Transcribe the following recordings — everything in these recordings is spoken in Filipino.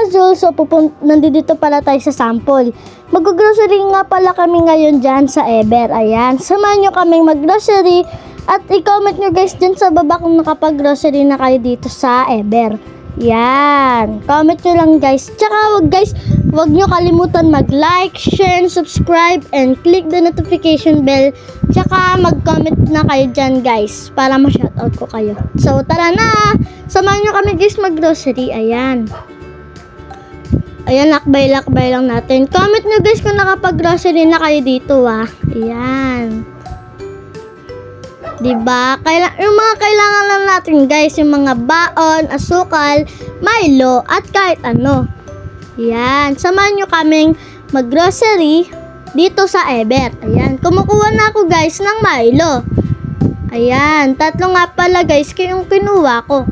Azul. So, nandito pala tayo sa sample. Mag-grocery nga pala kami ngayon dyan sa Eber. Ayan, samahan nyo kaming mag-grocery. At i-comment nyo guys dyan sa baba kung nakapag-grocery na kayo dito sa Eber. Yan, comment nyo lang guys. Tsaka wag nyo kalimutan mag-like, share, and subscribe, and click the notification bell. Tsaka mag-comment na kayo dyan guys para ma-shoutout ko kayo. So tara na, samahan nyo kami guys mag-grocery. Ayan, lakbay-lakbay lang natin. Comment nyo guys kung nakapag-grocery na kayo dito Ayan, diba? Yung mga kailangan lang natin guys, yung mga baon, asukal, Milo, at kahit ano. Yan, samahan nyo kaming mag-grocery dito sa Eber. Ayan, kumukuha na ako guys ng Milo. Ayan, 3 nga pala guys yung kinuha ko.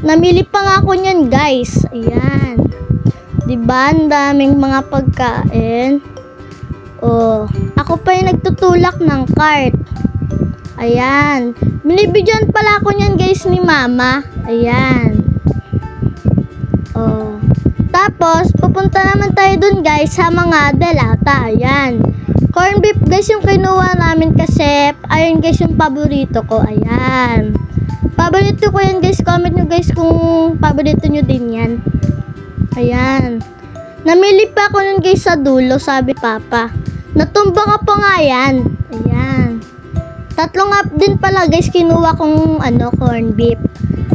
Namili pa nga ako nyan guys. Ayan, diba? Ang daming mga pagkain. Oh, ako pa yung nagtutulak ng cart. Ayan, binibigyan pala ako niyan guys ni mama. Ayan. Oh. Tapos, pupunta naman tayo dun guys sa mga delata. Ayan. Corn beef guys yung kinuha namin kasi ayun guys yung paborito ko. Ayan. Paborito ko yan guys. Comment nyo guys kung paborito nyo din yan. Ayan. Namili pa ako nun guys sa dulo, sabi papa. Natumba ka pa nga yan. Ayan. 3 nga din pala guys kinuha kong corn beef.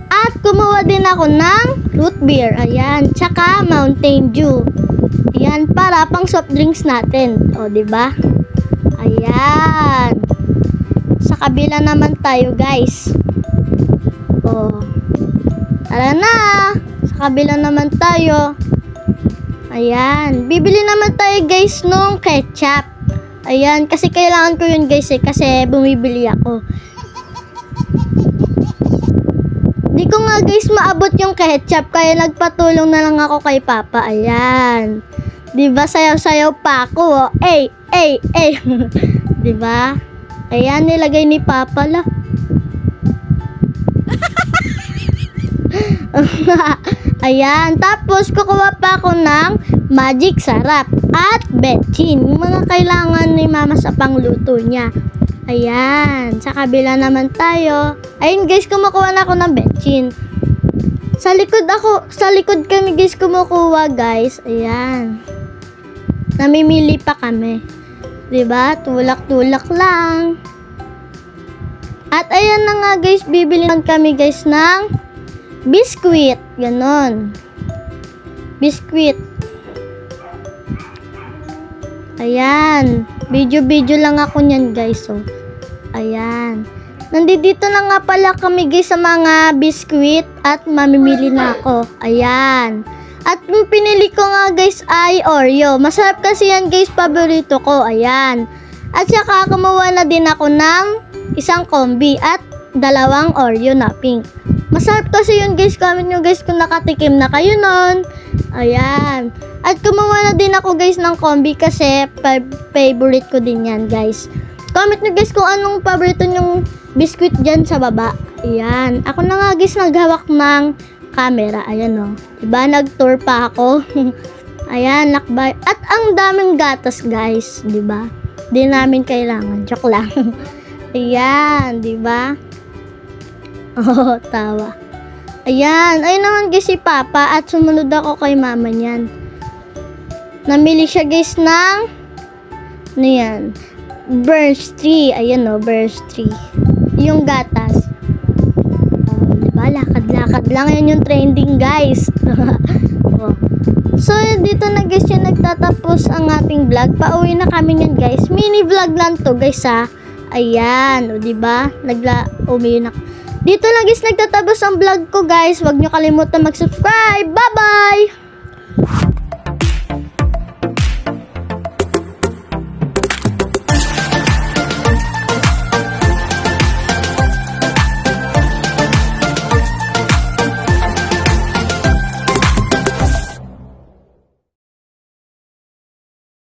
At kumuha din ako ng root beer. Ayan, tsaka Mountain Dew. Ayan, para pang soft drinks natin. O, diba? Ayan. Sa kabila naman tayo guys. O. Tara na. Sa kabila naman tayo. Ayan. Bibili naman tayo guys nung ketchup. Ayan, kasi kailangan ko yun guys kasi bumibili ako. Di ko nga guys maabot yung ketchup kaya nagpatulong na lang ako kay papa. Ayan. Diba sayaw-sayaw pa ako Ay. Diba? Ayan, nilagay ni papa la. Ayan, tapos kukuha pa ako ng magic sarap at betchin, yung mga kailangan ni mama sa pangluto niya. Ayan, sa kabila naman tayo. Ayun guys, kumukuha na ako ng betchin. Sa likod kami guys kumukuha guys. Ayan, namimili pa kami, diba? Tulak-tulak lang. At ayan na nga guys, bibili kami guys ng biskuit, ganon. Biskuit. Ayan, video lang ako niyan guys. So, ayan. Nandito na nga pala kami guys sa mga biskuit at mamimili na ako. Ayan. At yung pinili ko nga guys ay Oreo. Masarap kasi yan guys, paborito ko. Ayan. At saka kumuha na din ako ng isang kombi at 2 Oreo na pink. Masarap kasi yun guys. Comment nyo guys kung nakatikim na kayo nun. Ayan. At kumuha na din ako guys ng kombi kasi favorite ko din yan guys. Comment nyo guys kung anong paborito nyong biskuit dyan sa baba. Ayan. Ako na nga guys naghawak ng camera. Ayan diba? Nag-tour pa ako. Ayan, lakbay. At ang daming gatas guys. Diba? Di namin kailangan. Joke lang. Ayan. Diba? Oh, tawa. Ayan. Ayun naman guys si papa. At sumunod ako kay mama niyan. Namili siya guys ng yan, Burst 3. Ayan Burst 3. Yung gatas. Oh, diba? Lakad-lakad lang. Yan yung trending guys. Oh. So, dito na guys yung nagtatapos ang ating vlog. Pauwi na kami yan guys. Mini vlog lang to guys Ayan. O diba? Uwi na. Dito na guys nagtatapos ang vlog ko guys. Huwag nyo kalimutan mag-subscribe. Bye-bye!